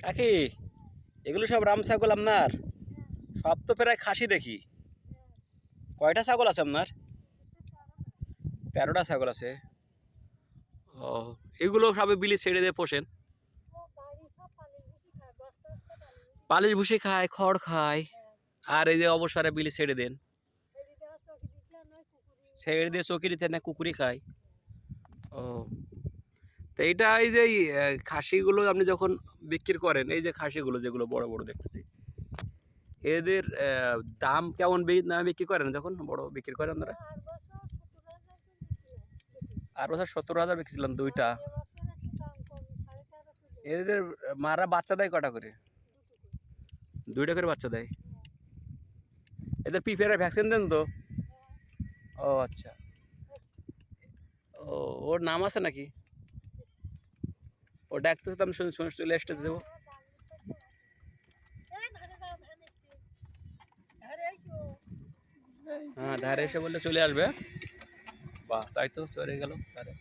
কাকি, এগুলো সব রাম ছাগল আপনার? সব তো প্রায় খাসি দেখি। কয়টা ছাগল আছে আপনার? 13টা ছাগল আছে। ও, এগুলো সবে বিলি ছেড়ে দিয়ে পোষেন? পালিশ ভুসি খায়, খড় খায়, আর এই যে অবসরে বিলি ছেড়ে দেন? ছেড়ে দিয়ে চকি দিতে না কুকুরি খায়? ও, তো এইটা এই যে খাসিগুলো আপনি যখন বিক্রি করেন, এই যে খাসিগুলো যেগুলো বড় বড় দেখতেছি, এদের দাম কেমন দামে বিক্রি করেন যখন বড় বিক্রি করেন আপনারা? আর বছর 17,000 বিক্রিছিলাম দুইটা। এদের মারা বাচ্চা দেয় কটা করে? দুইটা করে বাচ্চা দেয়। এদের পিঁপড়ের ভ্যাকসিন দেন তো? ও আচ্ছা। ও, ওর নাম আছে নাকি? ও ডাকতেছে তো, আমি শুনে শুনে চলে আসতে যাবো। হ্যাঁ, ধারে এসে বললে চলে আসবে। বাহ, তাই তো চলে গেল ধারে।